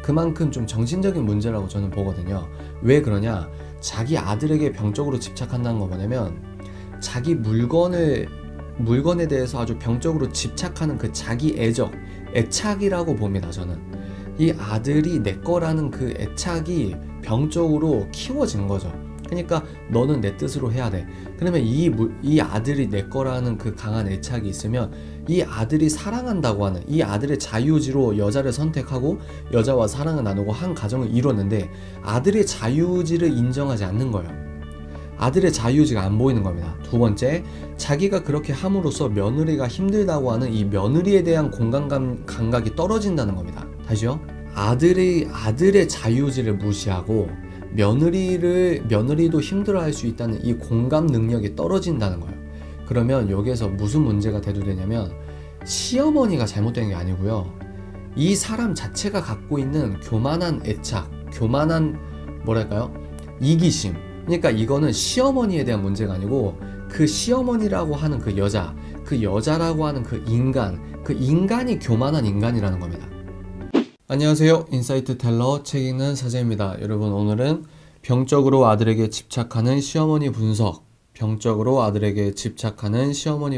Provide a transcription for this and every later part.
그만큼 좀 정신적인 문제라고 저는 보거든요. 왜 그러냐? 자기 아들에게 병적으로 집착한다는 거 뭐냐면 자기 물건에 대해서 아주 병적으로 집착하는 그 자기 애착이라고 봅니다. 저는 이 아들이 내 거라는 그 애착이 병적으로 키워진 거죠. 그러니까 너는 내 뜻으로 해야 돼. 그러면 이 아들이 내 거라는 그 강한 애착이 있으면 이 아들이 사랑한다고 하는 이 아들의 자유의지로 여자를 선택하고 여자와 사랑을 나누고 한 가정을 이뤘는데 아들의 자유의지를 인정하지 않는 거예요. 아들의 자유의지가 안 보이는 겁니다. 두 번째, 자기가 그렇게 함으로써 며느리가 힘들다고 하는 이 며느리에 대한 감각이 떨어진다는 겁니다. 다시요. 아들의 자유의지를 무시하고 며느리도 힘들어할 수 있다는 이 공감 능력이 떨어진다는 거예요. 그러면 여기에서 무슨 문제가 대두되냐면 시어머니가 잘못된 게 아니고요. 이 사람 자체가 갖고 있는 교만한 애착, 교만한 이기심. 그러니까 이거는 시어머니에 대한 문제가 아니고 그 시어머니라고 하는 그 여자라고 하는 그 인간이 교만한 인간이라는 겁니다. 안녕하세요. 인사이트 텔러 책 읽는 사제입니다. 여러분, 오늘은 병적으로 아들에게 집착하는 시어머니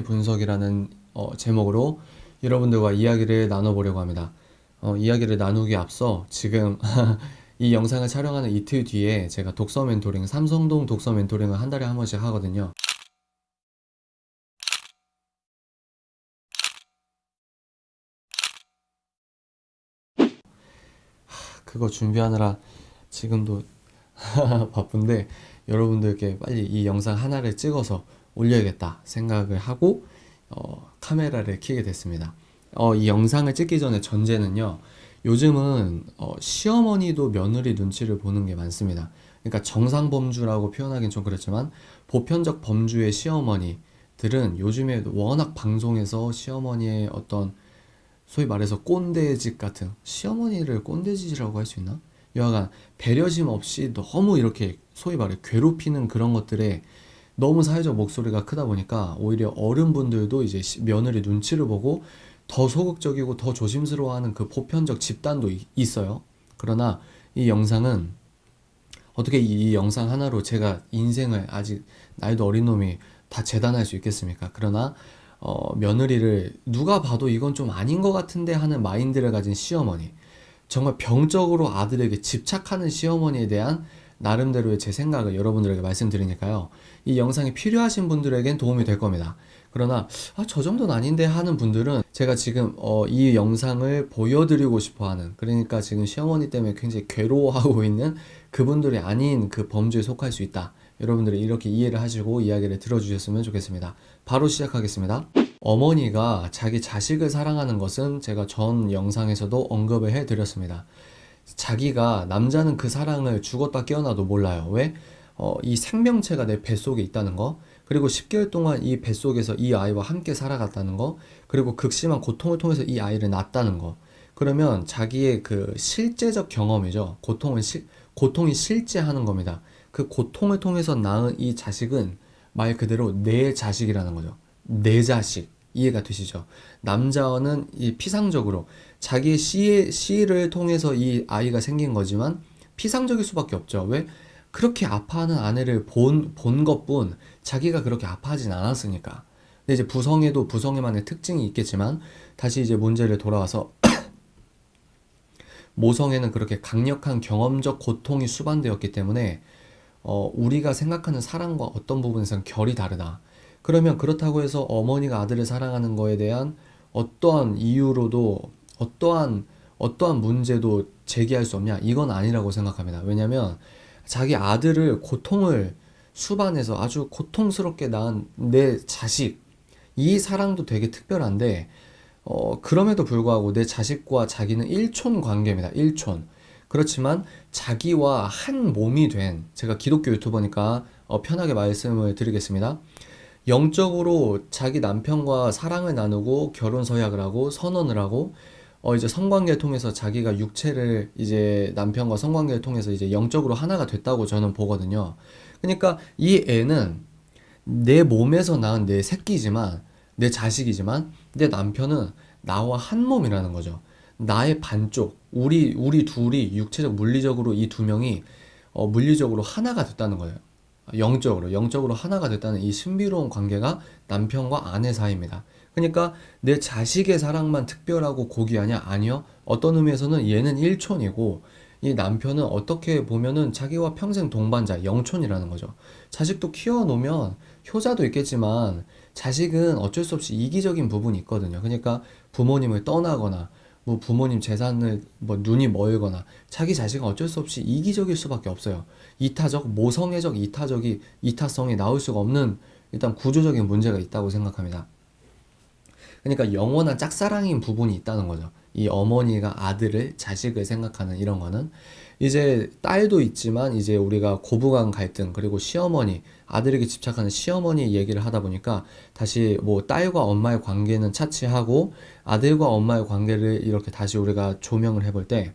분석이라는 제목으로 여러분들과 이야기를 나눠보려고 합니다. 이야기를 나누기 앞서 지금 이 영상을 촬영하는 이틀 뒤에 제가 독서 멘토링, 삼성동 독서 멘토링을 한 달에 한 번씩 하거든요. 그거 준비하느라 지금도 바쁜데 여러분들께 빨리 이 영상 하나를 찍어서 올려야겠다 생각을 하고 카메라를 켜게 됐습니다. 이 영상을 찍기 전에 전제는요. 요즘은 시어머니도 며느리 눈치를 보는 게 많습니다. 그러니까 정상범주라고 표현하긴 좀 그렇지만 보편적 범주의 시어머니들은 요즘에 워낙 방송에서 시어머니의 어떤 소위 말해서 꼰대짓 같은, 시어머니를 꼰대짓이라고 할 수 있나? 여하간 배려심 없이 너무 이렇게 소위 말해 괴롭히는 그런 것들에 너무 사회적 목소리가 크다 보니까 오히려 어른분들도 이제 며느리 눈치를 보고 더 소극적이고 더 조심스러워하는 그 보편적 집단도 있어요. 그러나 이 영상은 어떻게 이 영상 하나로 제가 인생을, 아직 나이도 어린 놈이 다 재단할 수 있겠습니까? 그러나 며느리를 누가 봐도 이건 좀 아닌 것 같은데 하는 마인드를 가진 시어머니, 정말 병적으로 아들에게 집착하는 시어머니에 대한 나름대로의 제 생각을 여러분들에게 말씀드리니까요. 이 영상이 필요하신 분들에겐 도움이 될 겁니다. 그러나 저 정도는 아닌데 하는 분들은 제가 지금 이 영상을 보여드리고 싶어하는, 그러니까 지금 시어머니 때문에 굉장히 괴로워하고 있는 그분들이 아닌 그 범주에 속할 수 있다. 여러분들이 이렇게 이해를 하시고 이야기를 들어주셨으면 좋겠습니다. 바로 시작하겠습니다. 어머니가 자기 자식을 사랑하는 것은 제가 전 영상에서도 언급을 해드렸습니다. 자기가, 남자는 그 사랑을 죽었다 깨어나도 몰라요. 왜? 이 생명체가 내 뱃속에 있다는 거, 그리고 10개월 동안 이 뱃속에서 이 아이와 함께 살아갔다는 거, 그리고 극심한 고통을 통해서 이 아이를 낳았다는 거. 그러면 자기의 그 실제적 경험이죠. 고통이 실제하는 겁니다. 그 고통을 통해서 낳은 이 자식은 말 그대로 내 자식이라는 거죠. 내 자식. 이해가 되시죠? 남자는 이 피상적으로 자기의 시를 통해서 이 아이가 생긴 거지만 피상적일 수밖에 없죠. 왜? 그렇게 아파하는 아내를 본 것뿐 자기가 그렇게 아파하진 않았으니까. 근데 이제 부성에도 부성에만의 특징이 있겠지만 다시 이제 문제를 돌아와서 모성에는 그렇게 강력한 경험적 고통이 수반되었기 때문에 우리가 생각하는 사랑과 어떤 부분에서는 결이 다르다. 그러면 그렇다고 해서 어머니가 아들을 사랑하는 거에 대한 어떠한 이유로도 어떠한 문제도 제기할 수 없냐? 이건 아니라고 생각합니다. 왜냐면 자기 아들을 고통을 수반해서 아주 고통스럽게 낳은 내 자식, 이 사랑도 되게 특별한데 그럼에도 불구하고 내 자식과 자기는 일촌 관계입니다. 일촌. 그렇지만 자기와 한 몸이 된, 제가 기독교 유튜버니까 편하게 말씀을 드리겠습니다. 영적으로 자기 남편과 사랑을 나누고 결혼 서약을 하고 선언을 하고 이제 성관계를 통해서 자기가 육체를 이제 남편과 성관계를 통해서 이제 영적으로 하나가 됐다고 저는 보거든요. 그러니까 이 애는 내 몸에서 낳은 내 새끼지만, 내 자식이지만 내 남편은 나와 한 몸이라는 거죠. 나의 반쪽, 우리 둘이 육체적 물리적으로 이 두 명이 물리적으로 하나가 됐다는 거예요. 영적으로 하나가 됐다는 이 신비로운 관계가 남편과 아내 사이입니다. 그러니까 내 자식의 사랑만 특별하고 고귀하냐? 아니요. 어떤 의미에서는 얘는 일촌이고 이 남편은 어떻게 보면은 자기와 평생 동반자, 영촌이라는 거죠. 자식도 키워놓으면 효자도 있겠지만 자식은 어쩔 수 없이 이기적인 부분이 있거든요. 그러니까 부모님을 떠나거나 뭐 부모님 재산을 뭐 눈이 멀거나 자기 자식은 어쩔 수 없이 이기적일 수밖에 없어요. 모성애적 이타성이 나올 수가 없는 일단 구조적인 문제가 있다고 생각합니다. 그러니까 영원한 짝사랑인 부분이 있다는 거죠. 이 어머니가 아들을, 자식을 생각하는 이런 거는. 이제 딸도 있지만 이제 우리가 고부간 갈등, 그리고 시어머니, 아들에게 집착하는 시어머니 얘기를 하다 보니까 다시 뭐 딸과 엄마의 관계는 차치하고 아들과 엄마의 관계를 이렇게 다시 우리가 조명을 해볼 때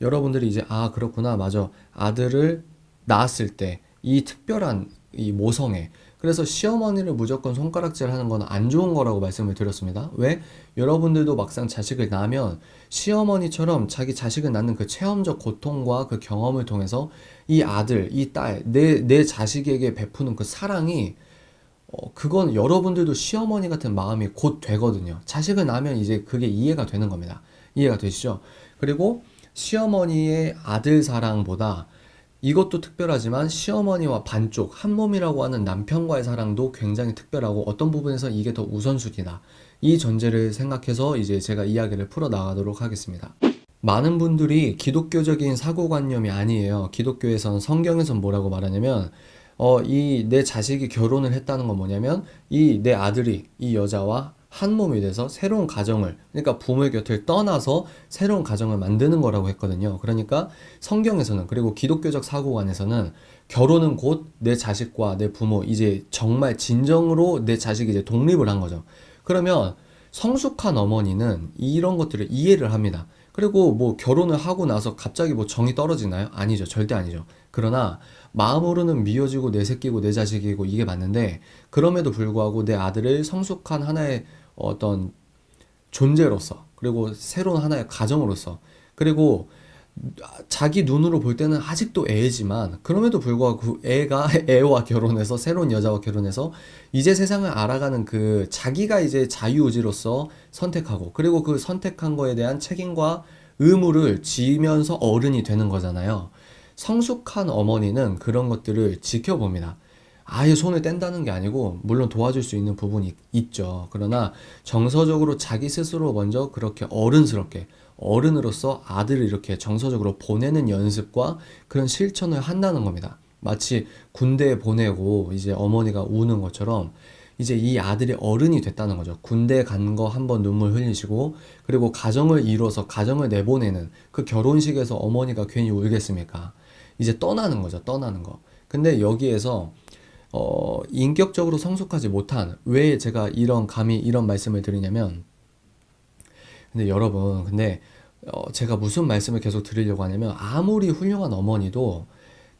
여러분들이 이제 아 그렇구나 맞아 아들을 낳았을 때 이 특별한 이 모성애 그래서 시어머니를 무조건 손가락질 하는 건 안 좋은 거라고 말씀을 드렸습니다. 왜? 여러분들도 막상 자식을 낳으면 시어머니처럼 자기 자식을 낳는 그 체험적 고통과 그 경험을 통해서 이 아들, 이 딸, 내 자식에게 베푸는 그 사랑이 그건 여러분들도 시어머니 같은 마음이 곧 되거든요. 자식을 낳으면 이제 그게 이해가 되는 겁니다. 이해가 되시죠? 그리고 시어머니의 아들 사랑보다 이것도 특별하지만 시어머니와 반쪽, 한 몸이라고 하는 남편과의 사랑도 굉장히 특별하고 어떤 부분에서 이게 더 우선순위다. 이 전제를 생각해서 이제 제가 이야기를 풀어 나가도록 하겠습니다. 많은 분들이 기독교적인 사고관념이 아니에요. 기독교에서는 성경에선 뭐라고 말하냐면 이 내 자식이 결혼을 했다는 건 뭐냐면 이 내 아들이 이 여자와 한 몸이 돼서 새로운 가정을 그러니까 부모의 곁을 떠나서 새로운 가정을 만드는 거라고 했거든요. 그러니까 성경에서는 그리고 기독교적 사고관에서는 결혼은 곧 내 자식과 내 부모 이제 정말 진정으로 내 자식이 이제 독립을 한 거죠. 그러면 성숙한 어머니는 이런 것들을 이해를 합니다. 그리고 뭐 결혼을 하고 나서 갑자기 뭐 정이 떨어지나요? 아니죠. 절대 아니죠. 그러나 마음으로는 미워지고 내 새끼고 내 자식이고 이게 맞는데 그럼에도 불구하고 내 아들을 성숙한 하나의 어떤 존재로서 그리고 새로운 하나의 가정으로서 그리고 자기 눈으로 볼 때는 아직도 애지만 그럼에도 불구하고 그 애가 애와 결혼해서 새로운 여자와 결혼해서 이제 세상을 알아가는 그 자기가 이제 자유의지로서 선택하고 그리고 그 선택한 거에 대한 책임과 의무를 지면서 어른이 되는 거잖아요. 성숙한 어머니는 그런 것들을 지켜봅니다. 아예 손을 뗀다는 게 아니고 물론 도와줄 수 있는 부분이 있죠. 그러나 정서적으로 자기 스스로 먼저 그렇게 어른스럽게 어른으로서 아들을 이렇게 정서적으로 보내는 연습과 그런 실천을 한다는 겁니다. 마치 군대에 보내고 이제 어머니가 우는 것처럼 이제 이 아들이 어른이 됐다는 거죠. 군대 간 거 한번 눈물 흘리시고 그리고 가정을 이뤄서 가정을 내보내는 그 결혼식에서 어머니가 괜히 울겠습니까? 이제 떠나는 거죠. 떠나는 거. 근데 여기에서 인격적으로 성숙하지 못한 왜 제가 감히 이런 말씀을 드리냐면 근데 여러분 제가 무슨 말씀을 계속 드리려고 하냐면 아무리 훌륭한 어머니도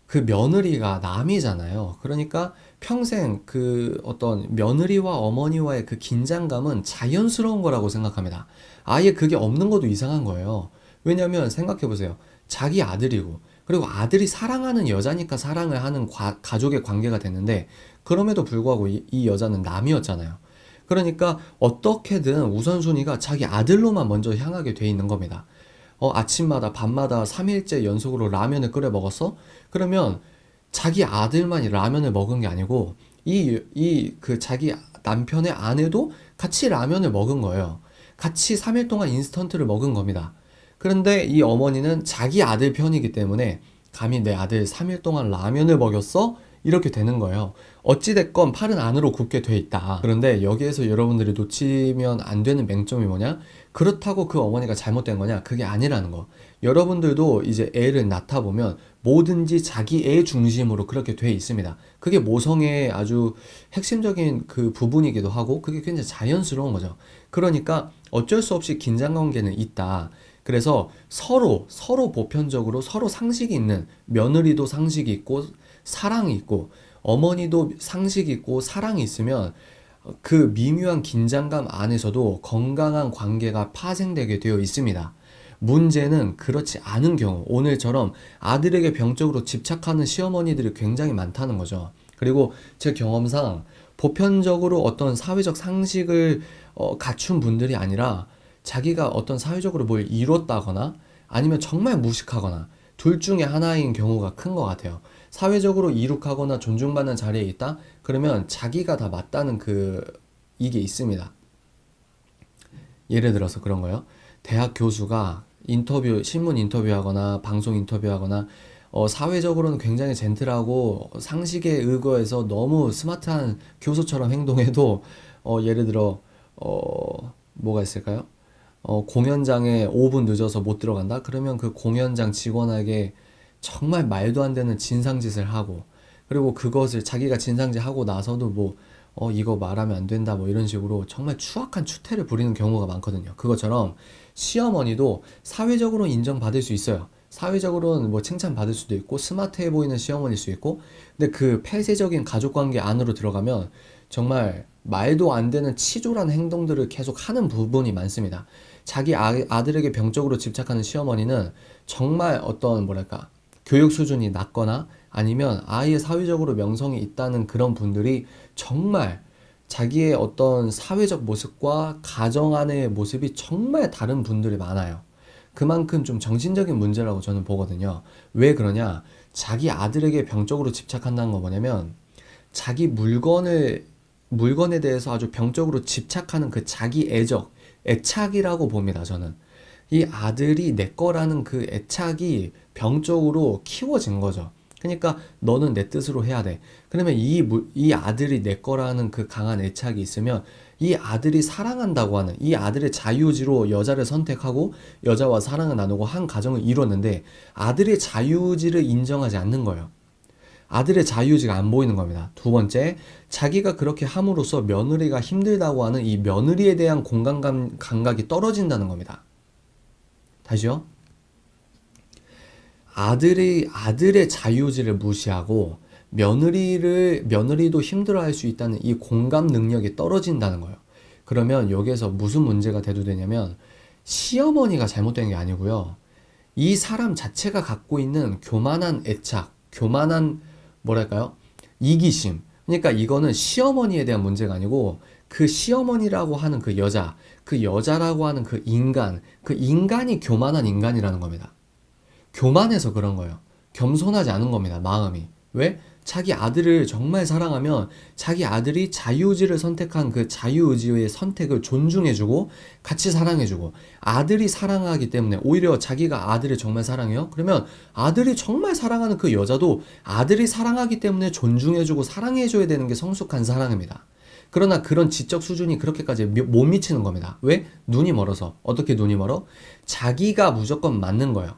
그 며느리가 남이잖아요. 그러니까 평생 그 어떤 며느리와 어머니와의 그 긴장감은 자연스러운 거라고 생각합니다. 아예 그게 없는 것도 이상한 거예요. 왜냐면 생각해 보세요. 자기 아들이고 그리고 아들이 사랑하는 여자니까 사랑을 하는 가족의 관계가 됐는데 그럼에도 불구하고 이 여자는 남이었잖아요. 그러니까 어떻게든 우선순위가 자기 아들로만 먼저 향하게 돼 있는 겁니다. 아침마다 밤마다 3일째 연속으로 라면을 끓여 먹었어? 그러면 자기 아들만이 라면을 먹은 게 아니고 그 자기 남편의 아내도 같이 라면을 먹은 거예요. 같이 3일 동안 인스턴트를 먹은 겁니다. 그런데 이 어머니는 자기 아들 편이기 때문에 감히 내 아들 3일 동안 라면을 먹였어? 이렇게 되는 거예요. 어찌됐건 팔은 안으로 굽게 돼 있다. 그런데 여기에서 여러분들이 놓치면 안 되는 맹점이 뭐냐? 그렇다고 그 어머니가 잘못된 거냐? 그게 아니라는 거. 여러분들도 이제 애를 낳다 보면 뭐든지 자기 애 중심으로 그렇게 돼 있습니다. 그게 모성애의 아주 핵심적인 그 부분이기도 하고 그게 굉장히 자연스러운 거죠. 그러니까 어쩔 수 없이 긴장 관계는 있다. 그래서 서로 보편적으로 서로 상식이 있는 며느리도 상식이 있고 사랑이 있고 어머니도 상식이 있고 사랑이 있으면 그 미묘한 긴장감 안에서도 건강한 관계가 파생되게 되어 있습니다. 문제는 그렇지 않은 경우, 오늘처럼 아들에게 병적으로 집착하는 시어머니들이 굉장히 많다는 거죠. 그리고 제 경험상 보편적으로 어떤 사회적 상식을 갖춘 분들이 아니라 자기가 어떤 사회적으로 뭘 이뤘다거나 아니면 정말 무식하거나 둘 중에 하나인 경우가 큰 것 같아요. 사회적으로 이룩하거나 존중받는 자리에 있다? 그러면 자기가 다 맞다는 이게 있습니다. 예를 들어서 그런 거요. 대학 교수가 신문 인터뷰하거나 방송 인터뷰하거나 사회적으로는 굉장히 젠틀하고 상식에 의거해서 너무 스마트한 교수처럼 행동해도 예를 들어 뭐가 있을까요? 공연장에 5분 늦어서 못 들어간다? 그러면 그 공연장 직원에게 정말 말도 안 되는 진상짓을 하고, 그리고 그것을 자기가 진상짓 하고 나서도 뭐 이거 말하면 안 된다 뭐 이런 식으로 정말 추악한 추태를 부리는 경우가 많거든요. 그것처럼 시어머니도 사회적으로 인정받을 수 있어요. 사회적으로는 뭐 칭찬받을 수도 있고 스마트해 보이는 시어머니일 수 있고, 근데 그 폐쇄적인 가족관계 안으로 들어가면 정말 말도 안 되는 치졸한 행동들을 계속 하는 부분이 많습니다. 자기 아들에게 병적으로 집착하는 시어머니는 정말 어떤 뭐랄까 교육 수준이 낮거나 아니면 아예 사회적으로 명성이 있다는 그런 분들이 정말 자기의 어떤 사회적 모습과 가정 안의 모습이 정말 다른 분들이 많아요. 그만큼 좀 정신적인 문제라고 저는 보거든요. 왜 그러냐? 자기 아들에게 병적으로 집착한다는 건 뭐냐면 자기 물건에 대해서 아주 병적으로 집착하는 그 자기 애착이라고 봅니다, 저는. 이 아들이 내 거라는 그 애착이 병적으로 키워진 거죠. 그러니까 너는 내 뜻으로 해야 돼. 그러면 이 아들이 내 거라는 그 강한 애착이 있으면 이 아들이 사랑한다고 하는 이 아들의 자유의지로 여자를 선택하고 여자와 사랑을 나누고 한 가정을 이뤘는데 아들의 자유의지를 인정하지 않는 거예요. 아들의 자유의지가 안 보이는 겁니다. 두 번째, 자기가 그렇게 함으로써 며느리가 힘들다고 하는 이 며느리에 대한 감각이 떨어진다는 겁니다. 다시요. 아들의 자유의지를 무시하고 며느리도 힘들어할 수 있다는 이 공감 능력이 떨어진다는 거예요. 그러면 여기에서 무슨 문제가 대두되냐면 시어머니가 잘못된 게 아니고요. 이 사람 자체가 갖고 있는 교만한 애착, 교만한 뭐랄까요? 이기심. 그러니까 이거는 시어머니에 대한 문제가 아니고 그 시어머니라고 하는 그 여자라고 하는 그 인간이 교만한 인간이라는 겁니다. 교만해서 그런 거예요. 겸손하지 않은 겁니다. 마음이. 왜? 자기 아들을 정말 사랑하면 자기 아들이 자유의지를 선택한 그 자유의지의 선택을 존중해주고 같이 사랑해주고, 아들이 사랑하기 때문에 오히려 자기가 아들을 정말 사랑해요? 그러면 아들이 정말 사랑하는 그 여자도 아들이 사랑하기 때문에 존중해주고 사랑해줘야 되는 게 성숙한 사랑입니다. 그러나 그런 지적 수준이 그렇게까지 못 미치는 겁니다. 왜? 눈이 멀어서. 어떻게 눈이 멀어? 자기가 무조건 맞는 거예요.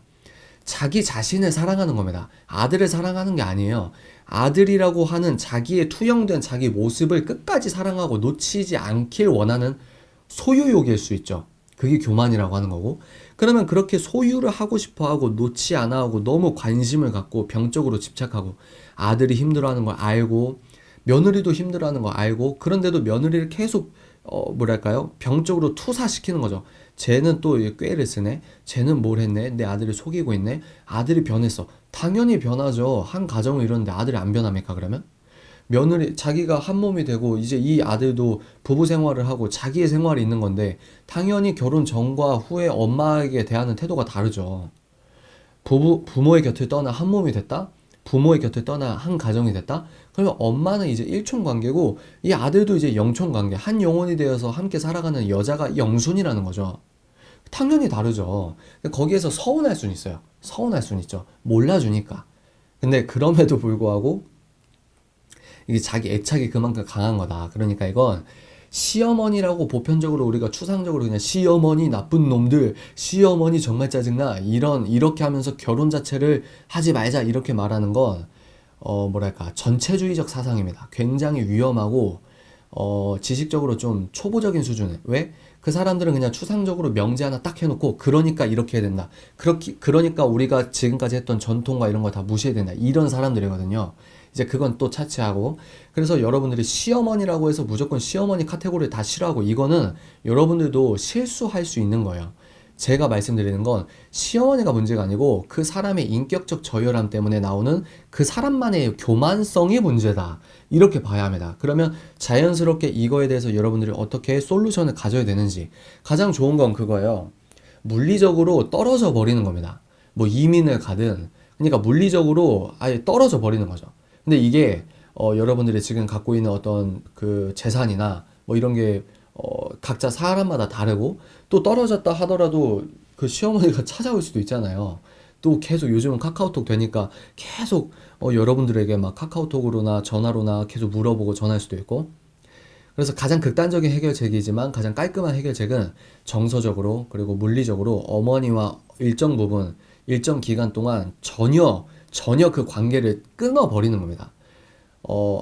자기 자신을 사랑하는 겁니다. 아들을 사랑하는 게 아니에요. 아들이라고 하는 자기의 투영된 자기 모습을 끝까지 사랑하고 놓치지 않길 원하는 소유욕일 수 있죠. 그게 교만이라고 하는 거고. 그러면 그렇게 소유를 하고 싶어 하고 놓지 않아 하고 너무 관심을 갖고 병적으로 집착하고 아들이 힘들어하는 걸 알고 며느리도 힘들어하는 거 알고, 그런데도 며느리를 계속 뭐랄까요? 병적으로 투사시키는 거죠. 쟤는 또 꾀를 쓰네. 쟤는 뭘 했네. 내 아들을 속이고 있네. 아들이 변했어. 당연히 변하죠. 한 가정을 이뤘는데 아들이 안 변합니까, 그러면? 며느리, 자기가 한 몸이 되고 이제 이 아들도 부부 생활을 하고 자기의 생활이 있는 건데 당연히 결혼 전과 후에 엄마에게 대하는 태도가 다르죠. 부모의 곁을 떠나 한 몸이 됐다? 부모의 곁을 떠나 한 가정이 됐다? 그러면 엄마는 이제 일촌 관계고 이 아들도 이제 영촌 관계, 한 영혼이 되어서 함께 살아가는 여자가 영순이라는 거죠. 당연히 다르죠. 거기에서 서운할 수는 있어요. 서운할 수는 있죠. 몰라주니까. 근데 그럼에도 불구하고 이게 자기 애착이 그만큼 강한 거다. 그러니까 이건 시어머니라고 보편적으로 우리가 추상적으로 그냥 시어머니 나쁜 놈들, 시어머니 정말 짜증나, 이렇게 하면서 결혼 자체를 하지 말자 이렇게 말하는 건 뭐랄까 전체주의적 사상입니다. 굉장히 위험하고 지식적으로 좀 초보적인 수준에. 왜? 그 사람들은 그냥 추상적으로 명제 하나 딱 해놓고 그러니까 이렇게 해야 된다. 그러니까 우리가 지금까지 했던 전통과 이런 걸 다 무시해야 된다. 이런 사람들이거든요. 이제 그건 또 차치하고, 그래서 여러분들이 시어머니라고 해서 무조건 시어머니 카테고리를 다 싫어하고, 이거는 여러분들도 실수할 수 있는 거예요. 제가 말씀드리는 건 시어머니가 문제가 아니고 그 사람의 인격적 저열함 때문에 나오는 그 사람만의 교만성이 문제다. 이렇게 봐야 합니다. 그러면 자연스럽게 이거에 대해서 여러분들이 어떻게 솔루션을 가져야 되는지 가장 좋은 건 그거예요. 물리적으로 떨어져 버리는 겁니다. 뭐 이민을 가든 그러니까 물리적으로 아예 떨어져 버리는 거죠. 근데 이게 여러분들이 지금 갖고 있는 어떤 그 재산이나 뭐 이런 게 각자 사람마다 다르고 또 떨어졌다 하더라도 그 시어머니가 찾아올 수도 있잖아요. 또 계속 요즘은 카카오톡 되니까 계속 여러분들에게 막 카카오톡으로나 전화로나 계속 물어보고 전화할 수도 있고. 그래서 가장 극단적인 해결책이지만 가장 깔끔한 해결책은 정서적으로 그리고 물리적으로 어머니와 일정 부분, 일정 기간 동안 전혀 그 관계를 끊어버리는 겁니다.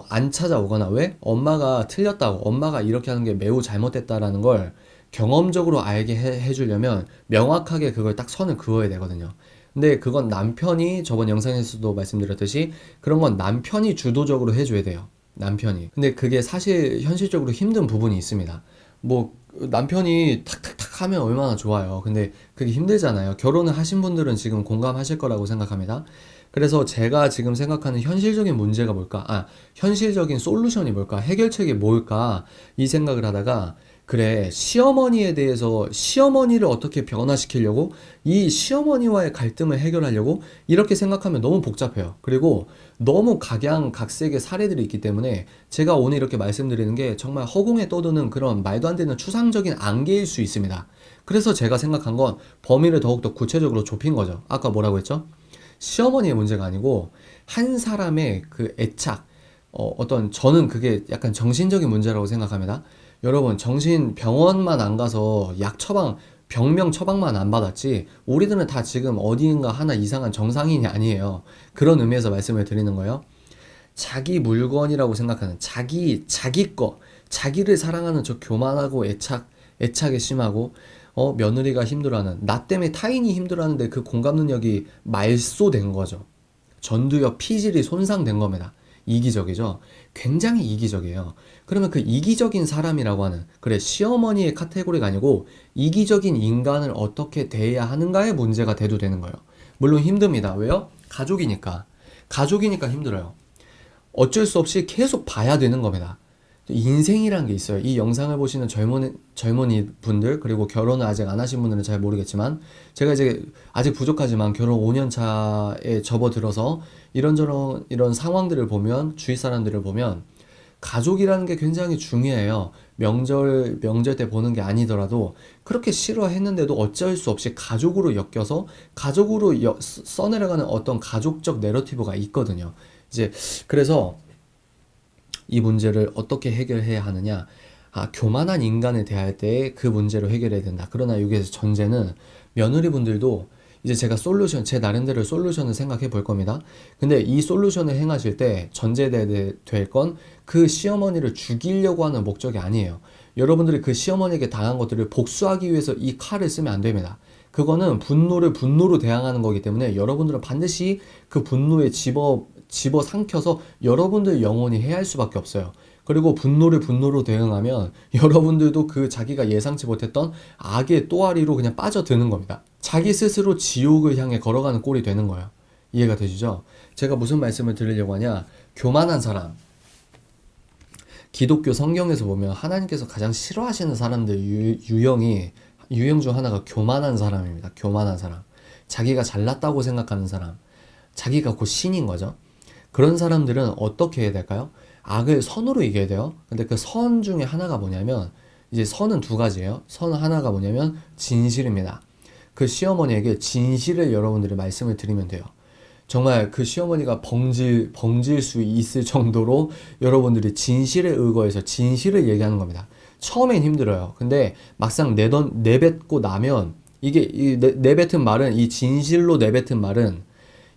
안 찾아오거나 왜? 엄마가 틀렸다고, 엄마가 이렇게 하는 게 매우 잘못됐다라는 걸 경험적으로 알게 해주려면 명확하게 그걸 딱 선을 그어야 되거든요. 근데 그건 남편이 저번 영상에서도 말씀드렸듯이 그런 건 남편이 주도적으로 해줘야 돼요. 남편이. 근데 그게 사실 현실적으로 힘든 부분이 있습니다. 뭐 남편이 탁탁탁 하면 얼마나 좋아요. 근데 그게 힘들잖아요. 결혼을 하신 분들은 지금 공감하실 거라고 생각합니다. 그래서 제가 지금 생각하는 현실적인 문제가 뭘까? 현실적인 솔루션이 뭘까? 해결책이 뭘까? 이 생각을 하다가, 그래, 시어머니에 대해서 시어머니를 어떻게 변화시키려고, 이 시어머니와의 갈등을 해결하려고 이렇게 생각하면 너무 복잡해요. 그리고 너무 각양각색의 사례들이 있기 때문에 제가 오늘 이렇게 말씀드리는 게 정말 허공에 떠도는 그런 말도 안 되는 추상적인 안개일 수 있습니다. 그래서 제가 생각한 건 범위를 더욱더 구체적으로 좁힌 거죠. 아까 뭐라고 했죠? 시어머니의 문제가 아니고 한 사람의 그 애착, 저는 그게 약간 정신적인 문제라고 생각합니다. 여러분, 병원만 안 가서 병명 처방만 안 받았지, 우리들은 다 지금 어디인가 하나 이상한 정상인이 아니에요. 그런 의미에서 말씀을 드리는 거예요. 자기 물건이라고 생각하는, 자기를 사랑하는 저 교만하고 애착이 심하고, 며느리가 힘들어하는, 나 때문에 타인이 힘들어하는데 그 공감 능력이 말소된 거죠. 전두엽 피질이 손상된 겁니다. 이기적이죠. 굉장히 이기적이에요. 그러면 그 이기적인 사람이라고 하는, 그래, 시어머니의 카테고리가 아니고 이기적인 인간을 어떻게 대해야 하는가의 문제가 대두되는 거예요. 물론 힘듭니다. 왜요? 가족이니까 힘들어요. 어쩔 수 없이 계속 봐야 되는 겁니다. 인생이란 게 있어요. 이 영상을 보시는 젊은이 분들, 그리고 결혼을 아직 안 하신 분들은 잘 모르겠지만, 제가 이제 아직 부족하지만 결혼 5년 차에 접어들어서 이런저런 이런 상황들을 보면, 주위 사람들을 보면, 가족이라는 게 굉장히 중요해요. 명절 때 보는 게 아니더라도 그렇게 싫어했는데도 어쩔 수 없이 가족으로 엮여서 가족으로 써내려가는 어떤 가족적 내러티브가 있거든요. 이제 그래서 이 문제를 어떻게 해결해야 하느냐? 교만한 인간을 대할 때 그 문제로 해결해야 된다. 그러나 여기에서 전제는 며느리분들도 이제 제가 제 나름대로 솔루션을 생각해 볼 겁니다. 근데 이 솔루션을 행하실 때 전제될 건 그 시어머니를 죽이려고 하는 목적이 아니에요. 여러분들이 그 시어머니에게 당한 것들을 복수하기 위해서 이 칼을 쓰면 안 됩니다. 그거는 분노를 분노로 대항하는 거기 때문에 여러분들은 반드시 그 분노에 집어 삼켜서 여러분들 영혼이 해야 할 수밖에 없어요. 그리고 분노를 분노로 대응하면 여러분들도 그 자기가 예상치 못했던 악의 또아리로 그냥 빠져드는 겁니다. 자기 스스로 지옥을 향해 걸어가는 꼴이 되는 거예요. 이해가 되시죠? 제가 무슨 말씀을 드리려고 하냐? 교만한 사람. 기독교 성경에서 보면 하나님께서 가장 싫어하시는 사람들 유형 중 하나가 교만한 사람입니다. 교만한 사람. 자기가 잘났다고 생각하는 사람. 자기가 곧 신인 거죠. 그런 사람들은 어떻게 해야 될까요? 악을 선으로 이겨야 돼요. 근데 그 선 중에 하나가 뭐냐면, 이제 선은 두 가지예요. 선 하나가 뭐냐면 진실입니다. 그 시어머니에게 진실을 여러분들이 말씀을 드리면 돼요. 정말 그 시어머니가 벙질 수 있을 정도로 여러분들이 진실에 의거해서 진실을 얘기하는 겁니다. 처음엔 힘들어요. 근데 막상 내뱉고 나면 이게 내뱉은 말은, 이 진실로 내뱉은 말은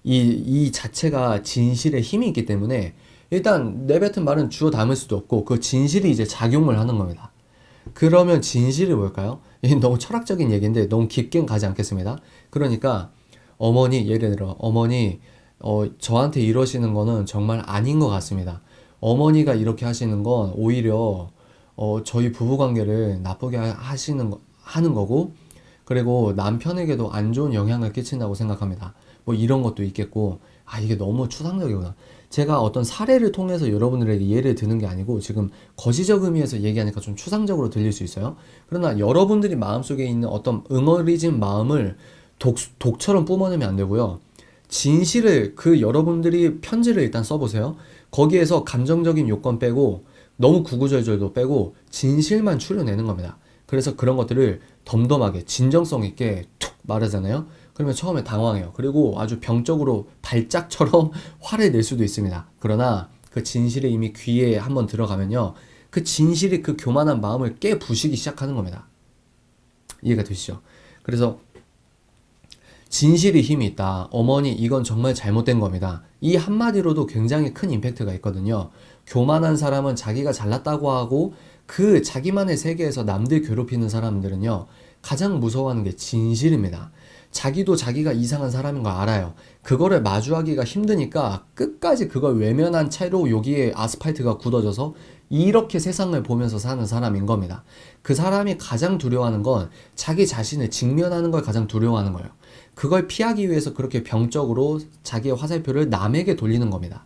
이 자체가 진실의 힘이 있기 때문에 일단 내뱉은 말은 주워 담을 수도 없고 그 진실이 이제 작용을 하는 겁니다. 그러면 진실이 뭘까요? 이게 너무 철학적인 얘기인데 너무 깊게는 가지 않겠습니다. 그러니까 예를 들어 어머니, 저한테 이러시는 거는 정말 아닌 것 같습니다. 어머니가 이렇게 하시는 건 오히려 저희 부부관계를 나쁘게 하는 거고, 그리고 남편에게도 안 좋은 영향을 끼친다고 생각합니다. 뭐 이런 것도 있겠고, 이게 너무 추상적이구나. 제가 어떤 사례를 통해서 여러분들에게 예를 드는 게 아니고 지금 거시적 의미에서 얘기하니까 좀 추상적으로 들릴 수 있어요. 그러나 여러분들이 마음속에 있는 어떤 응어리진 마음을 독처럼 뿜어내면 안 되고요. 진실을, 여러분들이 편지를 일단 써보세요. 거기에서 감정적인 요건 빼고 너무 구구절절도 빼고 진실만 추려내는 겁니다. 그래서 그런 것들을 덤덤하게 진정성 있게 툭 말하잖아요. 그러면 처음에 당황해요. 그리고 아주 병적으로 발작처럼 화를 낼 수도 있습니다. 그러나 그 진실이 이미 귀에 한번 들어가면요. 그 진실이 그 교만한 마음을 깨부시기 시작하는 겁니다. 이해가 되시죠? 그래서 진실이 힘이 있다. 어머니, 이건 정말 잘못된 겁니다. 이 한마디로도 굉장히 큰 임팩트가 있거든요. 교만한 사람은 자기가 잘났다고 하고 그 자기만의 세계에서 남들 괴롭히는 사람들은요. 가장 무서워하는 게 진실입니다. 자기도 자기가 이상한 사람인 거 알아요. 그거를 마주하기가 힘드니까 끝까지 그걸 외면한 채로 여기에 아스팔트가 굳어져서 이렇게 세상을 보면서 사는 사람인 겁니다. 그 사람이 가장 두려워하는 건 자기 자신을 직면하는 걸 가장 두려워하는 거예요. 그걸 피하기 위해서 그렇게 병적으로 자기의 화살표를 남에게 돌리는 겁니다.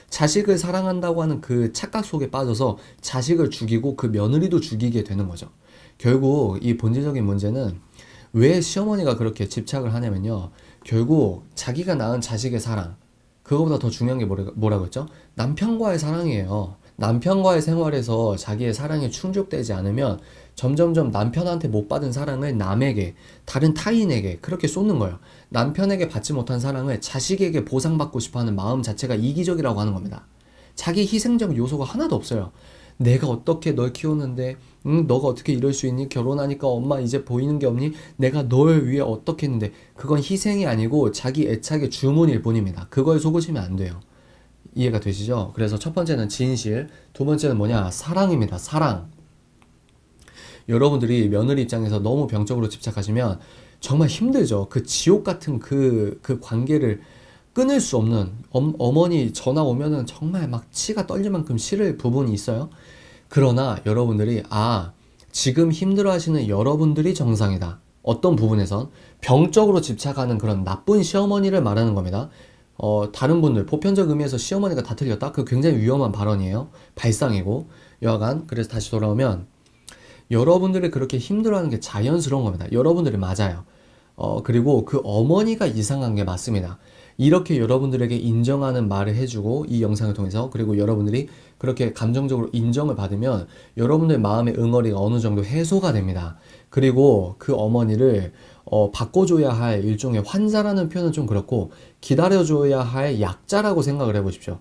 자식을 사랑한다고 하는 그 착각 속에 빠져서 자식을 죽이고 그 며느리도 죽이게 되는 거죠. 결국 이 본질적인 문제는 왜 시어머니가 그렇게 집착을 하냐면요. 결국 자기가 낳은 자식의 사랑, 그거보다 더 중요한 게 뭐라고 했죠? 남편과의 사랑이에요. 남편과의 생활에서 자기의 사랑이 충족되지 않으면 점점점 남편한테 못 받은 사랑을 남에게, 다른 타인에게 그렇게 쏟는 거예요. 남편에게 받지 못한 사랑을 자식에게 보상받고 싶어 하는 마음 자체가 이기적이라고 하는 겁니다. 자기 희생적 요소가 하나도 없어요. 내가 어떻게 널 키웠는데, 너가 어떻게 이럴 수 있니? 결혼하니까 엄마 이제 보이는 게 없니? 내가 널 위해 어떻게 했는데, 그건 희생이 아니고 자기 애착의 주문일 뿐입니다. 그걸 속으시면 안 돼요. 이해가 되시죠? 그래서 첫 번째는 진실, 두 번째는 뭐냐? 사랑입니다. 사랑. 여러분들이 며느리 입장에서 너무 병적으로 집착하시면 정말 힘들죠. 그 지옥 같은 그 관계를 끊을 수 없는, 어머니 전화 오면은 정말 막 치가 떨릴 만큼 싫을 부분이 있어요. 그러나 여러분들이, 지금 힘들어 하시는 여러분들이 정상이다. 어떤 부분에선 병적으로 집착하는 그런 나쁜 시어머니를 말하는 겁니다. 다른 분들, 보편적 의미에서 시어머니가 다 틀렸다? 그 굉장히 위험한 발언이에요. 발상이고. 여하간, 그래서 다시 돌아오면, 여러분들이 그렇게 힘들어하는 게 자연스러운 겁니다. 여러분들이 맞아요. 그리고 그 어머니가 이상한 게 맞습니다. 이렇게 여러분들에게 인정하는 말을 해주고 이 영상을 통해서, 그리고 여러분들이 그렇게 감정적으로 인정을 받으면 여러분들 마음의 응어리가 어느 정도 해소가 됩니다. 그리고 그 어머니를 바꿔줘야 할 일종의 환자라는 표현은 좀 그렇고 기다려줘야 할 약자라고 생각을 해보십시오.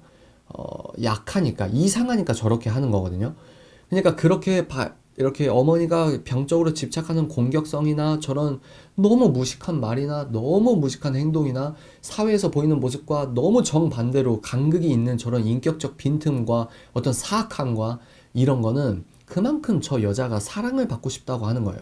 약하니까, 이상하니까 저렇게 하는 거거든요. 그러니까 이렇게 어머니가 병적으로 집착하는 공격성이나 저런 너무 무식한 말이나 너무 무식한 행동이나 사회에서 보이는 모습과 너무 정반대로 간극이 있는 저런 인격적 빈틈과 어떤 사악함과 이런 거는 그만큼 저 여자가 사랑을 받고 싶다고 하는 거예요.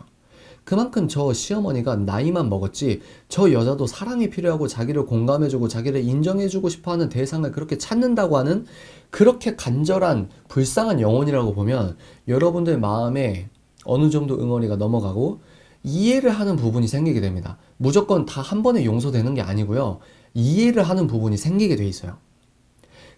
그만큼 저 시어머니가 나이만 먹었지 저 여자도 사랑이 필요하고 자기를 공감해주고 자기를 인정해주고 싶어하는 대상을 그렇게 찾는다고 하는 그렇게 간절한 불쌍한 영혼이라고 보면 여러분들 마음에 어느 정도 응어리가 넘어가고 이해를 하는 부분이 생기게 됩니다. 무조건 다 한 번에 용서되는 게 아니고요. 이해를 하는 부분이 생기게 돼 있어요.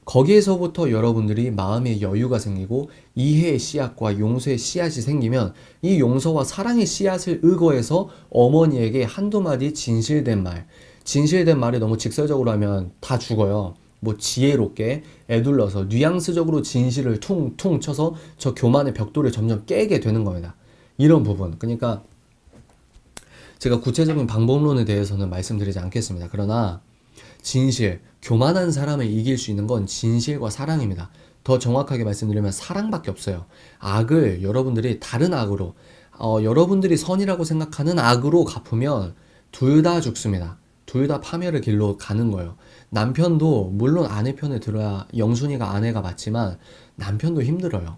거기에서부터 여러분들이 마음의 여유가 생기고 이해의 씨앗과 용서의 씨앗이 생기면 이 용서와 사랑의 씨앗을 의거해서 어머니에게 한두 마디 진실된 말을 너무 직설적으로 하면 다 죽어요. 뭐 지혜롭게 애둘러서 뉘앙스적으로 진실을 퉁퉁 쳐서 저 교만의 벽돌을 점점 깨게 되는 겁니다. 이런 부분. 그러니까 제가 구체적인 방법론에 대해서는 말씀드리지 않겠습니다. 그러나 진실, 교만한 사람을 이길 수 있는 건 진실과 사랑입니다. 더 정확하게 말씀드리면 사랑밖에 없어요. 악을 여러분들이 다른 악으로, 여러분들이 선이라고 생각하는 악으로 갚으면 둘 다 죽습니다. 둘 다 파멸의 길로 가는 거예요. 남편도 물론 아내 편에 들어야 영순이가 아내가 맞지만 남편도 힘들어요.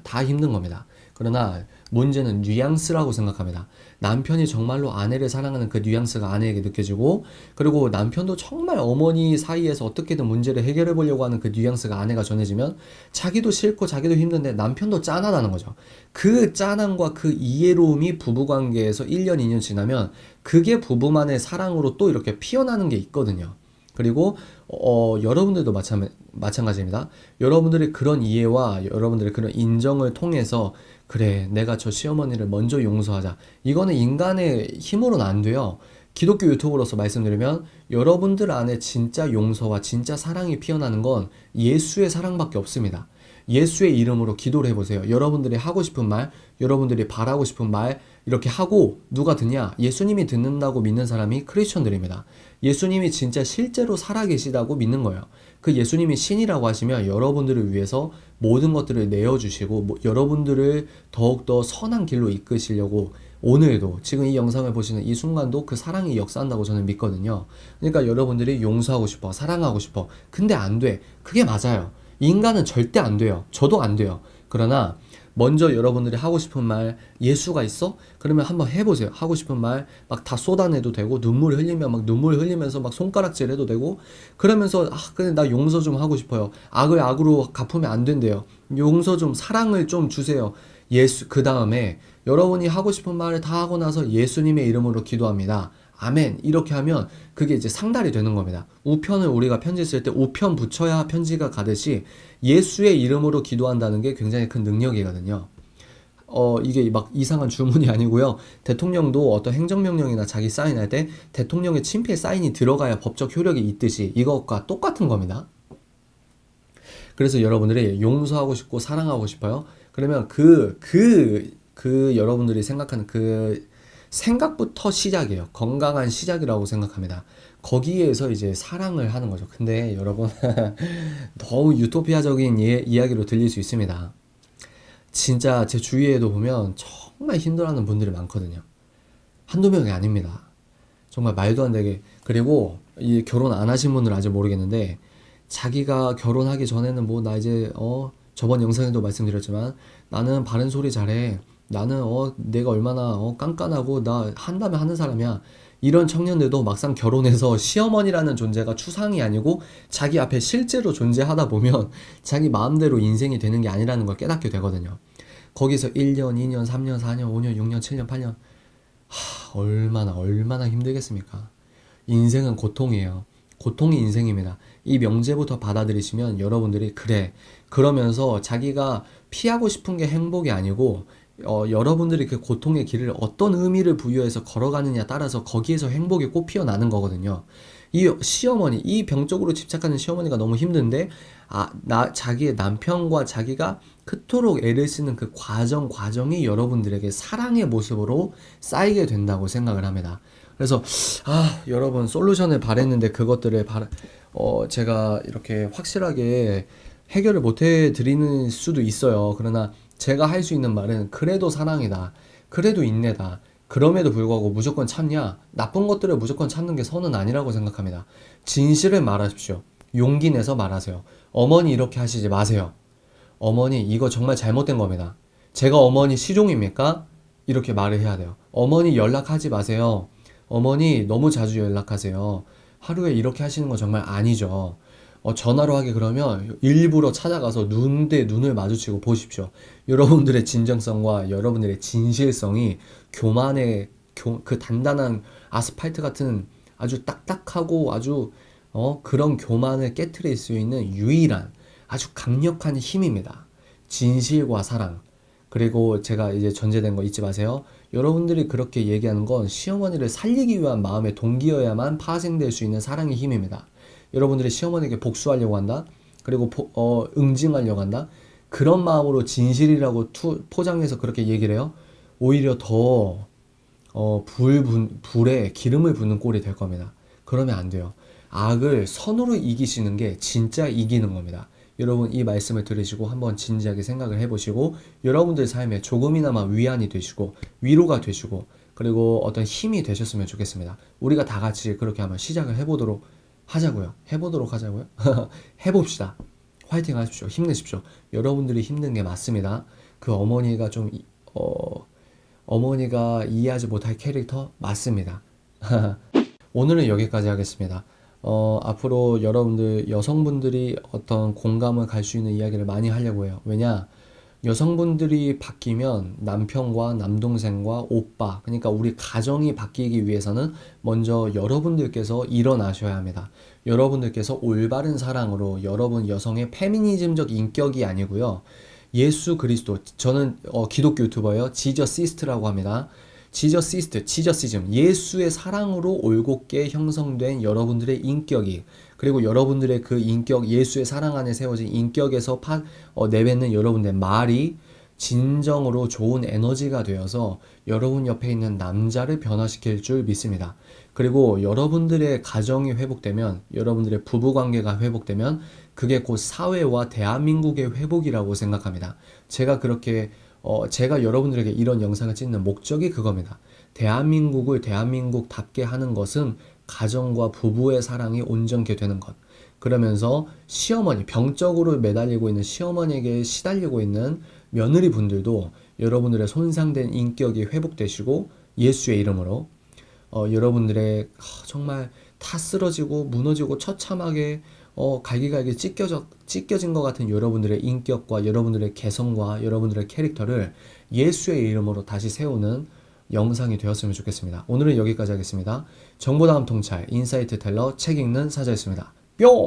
다 힘든 겁니다. 그러나 문제는 뉘앙스라고 생각합니다. 남편이 정말로 아내를 사랑하는 그 뉘앙스가 아내에게 느껴지고, 그리고 남편도 정말 어머니 사이에서 어떻게든 문제를 해결해 보려고 하는 그 뉘앙스가 아내가 전해지면 자기도 싫고 자기도 힘든데 남편도 짠하다는 거죠. 그 짠함과 그 이해로움이 부부관계에서 1년, 2년 지나면 그게 부부만의 사랑으로 또 이렇게 피어나는 게 있거든요. 그리고 여러분들도 마찬가지입니다. 여러분들의 그런 이해와 여러분들의 그런 인정을 통해서 그래, 내가 저 시어머니를 먼저 용서하자. 이거는 인간의 힘으로는 안 돼요. 기독교 유튜브로서 말씀드리면 여러분들 안에 진짜 용서와 진짜 사랑이 피어나는 건 예수의 사랑밖에 없습니다. 예수의 이름으로 기도를 해보세요. 여러분들이 하고 싶은 말, 여러분들이 바라고 싶은 말 이렇게 하고 누가 듣냐? 예수님이 듣는다고 믿는 사람이 크리스천들입니다. 예수님이 진짜 실제로 살아계시다고 믿는 거예요. 그 예수님이 신이라고 하시면 여러분들을 위해서 모든 것들을 내어주시고 여러분들을 더욱더 선한 길로 이끄시려고 오늘도 지금 이 영상을 보시는 이 순간도 그 사랑이 역사한다고 저는 믿거든요. 그러니까 여러분들이 용서하고 싶어, 사랑하고 싶어. 근데 안 돼. 그게 맞아요. 인간은 절대 안 돼요. 저도 안 돼요. 그러나 먼저 여러분들이 하고 싶은 말, 예수가 있어? 그러면 한번 해보세요. 하고 싶은 말 막 다 쏟아내도 되고, 눈물 흘리면 막 눈물 흘리면서 막 손가락질 해도 되고, 그러면서 근데 나 용서 좀 하고 싶어요. 악을 악으로 갚으면 안 된대요. 용서 좀, 사랑을 좀 주세요. 그 다음에 여러분이 하고 싶은 말을 다 하고 나서 예수님의 이름으로 기도합니다. 아멘. 이렇게 하면 그게 이제 상달이 되는 겁니다. 우편을 우리가 편지 쓸 때 우편 붙여야 편지가 가듯이 예수의 이름으로 기도한다는 게 굉장히 큰 능력이거든요. 이게 막 이상한 주문이 아니고요. 대통령도 어떤 행정명령이나 자기 사인할 때 대통령의 친필 사인이 들어가야 법적 효력이 있듯이 이것과 똑같은 겁니다. 그래서 여러분들이 용서하고 싶고 사랑하고 싶어요. 그러면 여러분들이 생각하는 그 생각부터 시작이에요. 건강한 시작이라고 생각합니다. 거기에서 이제 사랑을 하는 거죠. 근데 여러분, 너무 유토피아적인 이야기로 들릴 수 있습니다. 진짜 제 주위에도 보면 정말 힘들어하는 분들이 많거든요. 한두 명이 아닙니다. 정말 말도 안 되게. 그리고 이 결혼 안 하신 분들은 아직 모르겠는데, 자기가 결혼하기 전에는 뭐 나 이제 저번 영상에도 말씀드렸지만 나는 바른 소리 잘해. 나는 내가 얼마나 깐깐하고 나 한다면 하는 사람이야. 이런 청년들도 막상 결혼해서 시어머니라는 존재가 추상이 아니고 자기 앞에 실제로 존재하다 보면 자기 마음대로 인생이 되는 게 아니라는 걸 깨닫게 되거든요. 거기서 1년, 2년, 3년, 4년, 5년, 6년, 7년, 8년 얼마나 힘들겠습니까? 인생은 고통이에요. 고통이 인생입니다. 이 명제부터 받아들이시면 여러분들이 그래. 그러면서 자기가 피하고 싶은 게 행복이 아니고 여러분들이 그 고통의 길을 어떤 의미를 부여해서 걸어가느냐 따라서 거기에서 행복이 꽃 피어나는 거거든요. 이 시어머니, 이 병적으로 집착하는 시어머니가 너무 힘든데, 자기의 남편과 자기가 그토록 애를 쓰는 그 과정이 여러분들에게 사랑의 모습으로 쌓이게 된다고 생각을 합니다. 그래서, 여러분, 솔루션을 바랬는데 그것들을 제가 이렇게 확실하게 해결을 못 해드리는 수도 있어요. 그러나 제가 할 수 있는 말은 그래도 사랑이다. 그래도 인내다. 그럼에도 불구하고 무조건 참냐? 나쁜 것들을 무조건 참는 게 선은 아니라고 생각합니다. 진실을 말하십시오. 용기 내서 말하세요. 어머니 이렇게 하시지 마세요. 어머니 이거 정말 잘못된 겁니다. 제가 어머니 시종입니까? 이렇게 말을 해야 돼요. 어머니 연락하지 마세요. 어머니 너무 자주 연락하세요. 하루에 이렇게 하시는 거 정말 아니죠. 전화로 하게 그러면 일부러 찾아가서 눈 대 눈을 마주치고 보십시오. 여러분들의 진정성과 여러분들의 진실성이 그 단단한 아스팔트 같은 아주 딱딱하고 아주 그런 교만을 깨트릴 수 있는 유일한 아주 강력한 힘입니다. 진실과 사랑. 그리고 제가 이제 전제된 거 잊지 마세요. 여러분들이 그렇게 얘기하는 건 시어머니를 살리기 위한 마음의 동기여야만 파생될 수 있는 사랑의 힘입니다. 여러분들이 시어머니에게 복수하려고 한다? 그리고 응징하려고 한다? 그런 마음으로 진실이라고 포장해서 그렇게 얘기를 해요? 오히려 더 불에 기름을 붓는 꼴이 될 겁니다. 그러면 안 돼요. 악을 선으로 이기시는 게 진짜 이기는 겁니다. 여러분 이 말씀을 들으시고 한번 진지하게 생각을 해보시고 여러분들 삶에 조금이나마 위안이 되시고 위로가 되시고 그리고 어떤 힘이 되셨으면 좋겠습니다. 우리가 다 같이 그렇게 한번 시작을 해보도록 하자고요. 해봅시다. 화이팅 하십시오. 힘내십시오. 여러분들이 힘든 게 맞습니다. 그 어머니가 어머니가 이해하지 못할 캐릭터 맞습니다. 오늘은 여기까지 하겠습니다. 앞으로 여러분들 여성분들이 어떤 공감을 갈 수 있는 이야기를 많이 하려고 해요. 왜냐? 여성분들이 바뀌면 남편과 남동생과 오빠, 그러니까 우리 가정이 바뀌기 위해서는 먼저 여러분들께서 일어나셔야 합니다. 여러분들께서 올바른 사랑으로 여러분 여성의 페미니즘적 인격이 아니고요. 예수 그리스도, 저는 기독교 유튜버예요. 지저시스트라고 합니다. 지저시스트, 지저시즘, 예수의 사랑으로 올곧게 형성된 여러분들의 인격이, 그리고 여러분들의 그 인격, 예수의 사랑 안에 세워진 인격에서 내뱉는 여러분들의 말이 진정으로 좋은 에너지가 되어서 여러분 옆에 있는 남자를 변화시킬 줄 믿습니다. 그리고 여러분들의 가정이 회복되면, 여러분들의 부부관계가 회복되면 그게 곧 사회와 대한민국의 회복이라고 생각합니다. 제가 여러분들에게 이런 영상을 찍는 목적이 그겁니다. 대한민국을 대한민국답게 하는 것은 가정과 부부의 사랑이 온전케 되는 것. 그러면서 시어머니, 병적으로 매달리고 있는 시어머니에게 시달리고 있는 며느리 분들도 여러분들의 손상된 인격이 회복되시고 예수의 이름으로 여러분들의 정말 다 쓰러지고 무너지고 처참하게 갈기갈기 찢겨진 것 같은 여러분들의 인격과 여러분들의 개성과 여러분들의 캐릭터를 예수의 이름으로 다시 세우는 영상이 되었으면 좋겠습니다. 오늘은 여기까지 하겠습니다. 정보다음 통찰 인사이트 텔러 책 읽는 사자였습니다. 뿅!